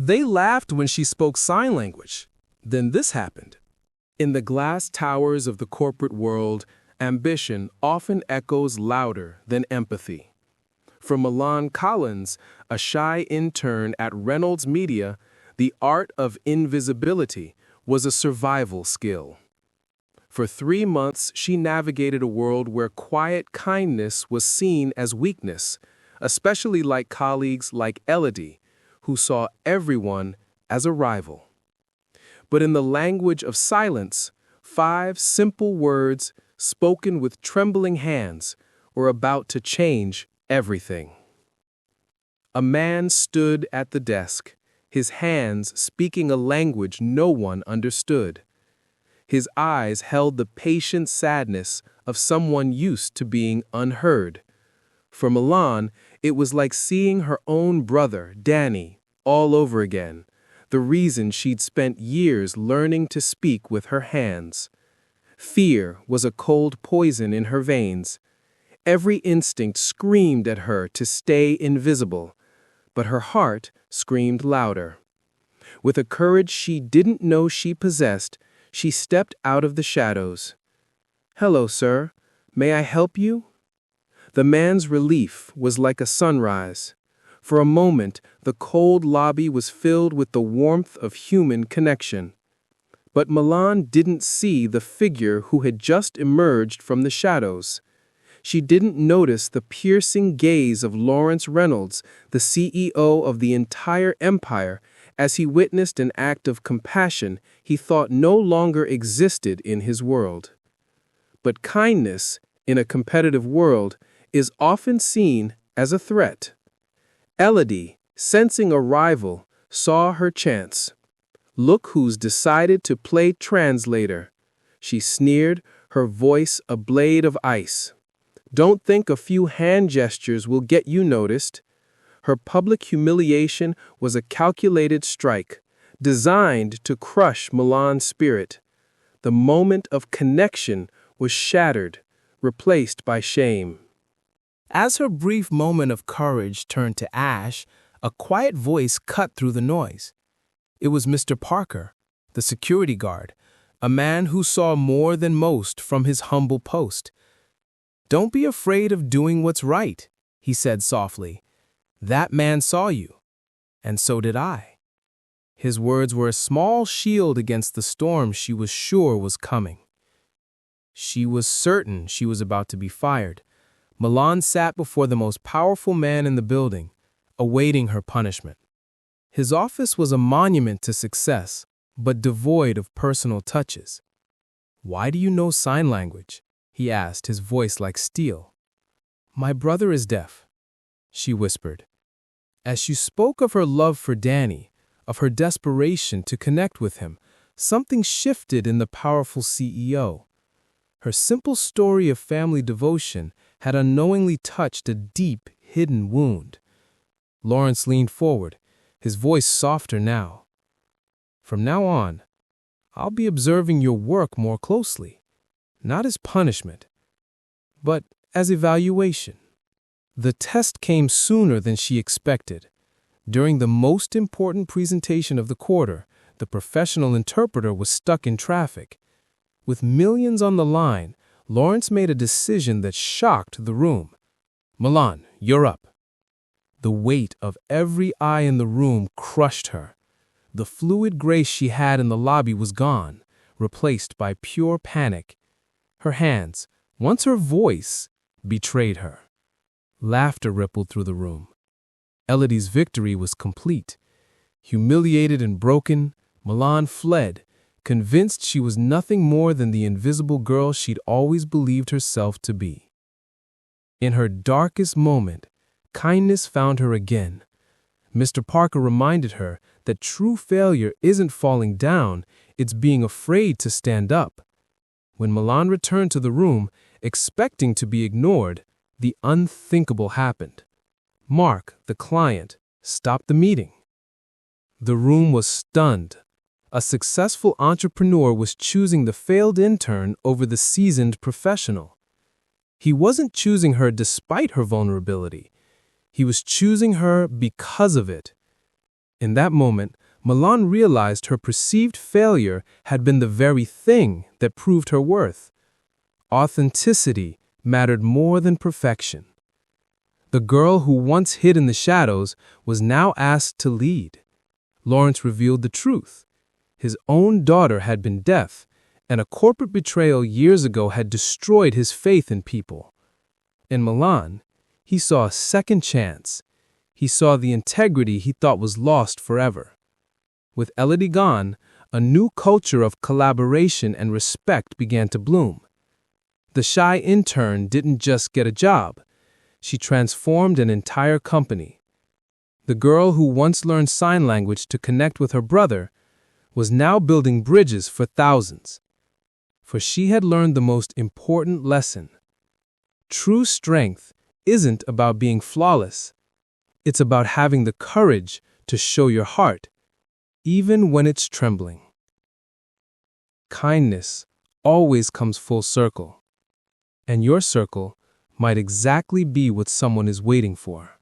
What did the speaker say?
They laughed when she spoke sign language. Then this happened. In the glass towers of the corporate world, ambition often echoes louder than empathy. For Milan Collins, a shy intern at Reynolds Media, the art of invisibility was a survival skill. For 3 months, she navigated a world where quiet kindness was seen as weakness, especially like colleagues like Elodie, who saw everyone as a rival. But in the language of silence, 5 simple words spoken with trembling hands were about to change everything. A man stood at the desk, his hands speaking a language no one understood. His eyes held the patient sadness of someone used to being unheard. For Milan, it was like seeing her own brother, Danny, all over again, the reason she'd spent years learning to speak with her hands. Fear was a cold poison in her veins. Every instinct screamed at her to stay invisible, but her heart screamed louder. With a courage she didn't know she possessed, she stepped out of the shadows. "Hello, sir. May I help you?" The man's relief was like a sunrise. For a moment, the cold lobby was filled with the warmth of human connection. But Milan didn't see the figure who had just emerged from the shadows. She didn't notice the piercing gaze of Lawrence Reynolds, the CEO of the entire empire, as he witnessed an act of compassion he thought no longer existed in his world. But kindness, in a competitive world, is often seen as a threat. Elodie, sensing a rival, saw her chance. "Look who's decided to play translator," she sneered, her voice a blade of ice. "Don't think a few hand gestures will get you noticed." Her public humiliation was a calculated strike, designed to crush Milan's spirit. The moment of connection was shattered, replaced by shame. As her brief moment of courage turned to ash, a quiet voice cut through the noise. It was Mr. Parker, the security guard, a man who saw more than most from his humble post. "Don't be afraid of doing what's right," he said softly. "That man saw you, and so did I." His words were a small shield against the storm she was sure was coming. She was certain she was about to be fired. Milan sat before the most powerful man in the building, awaiting her punishment. His office was a monument to success, but devoid of personal touches. "Why do you know sign language?" he asked, his voice like steel. "My brother is deaf," she whispered. As she spoke of her love for Danny, of her desperation to connect with him, something shifted in the powerful CEO. Her simple story of family devotion had unknowingly touched a deep, hidden wound. Lawrence leaned forward, his voice softer now. "From now on, I'll be observing your work more closely, not as punishment, but as evaluation." The test came sooner than she expected. During the most important presentation of the quarter, the professional interpreter was stuck in traffic. With millions on the line, Lawrence made a decision that shocked the room. "Milan, you're up." The weight of every eye in the room crushed her. The fluid grace she had in the lobby was gone, replaced by pure panic. Her hands, once her voice, betrayed her. Laughter rippled through the room. Elodie's victory was complete. Humiliated and broken, Milan fled, convinced she was nothing more than the invisible girl she'd always believed herself to be. In her darkest moment, kindness found her again. Mr. Parker reminded her that true failure isn't falling down, it's being afraid to stand up. When Milan returned to the room, expecting to be ignored, the unthinkable happened. Mark, the client, stopped the meeting. The room was stunned. A successful entrepreneur was choosing the failed intern over the seasoned professional. He wasn't choosing her despite her vulnerability. He was choosing her because of it. In that moment, Milan realized her perceived failure had been the very thing that proved her worth. Authenticity mattered more than perfection. The girl who once hid in the shadows was now asked to lead. Lawrence revealed the truth. His own daughter had been deaf, and a corporate betrayal years ago had destroyed his faith in people. In Milan, he saw a second chance. He saw the integrity he thought was lost forever. With Elodie gone, a new culture of collaboration and respect began to bloom. The shy intern didn't just get a job. She transformed an entire company. The girl who once learned sign language to connect with her brother was now building bridges for thousands. For she had learned the most important lesson. True strength isn't about being flawless. It's about having the courage to show your heart, even when it's trembling. Kindness always comes full circle, and your circle might exactly be what someone is waiting for.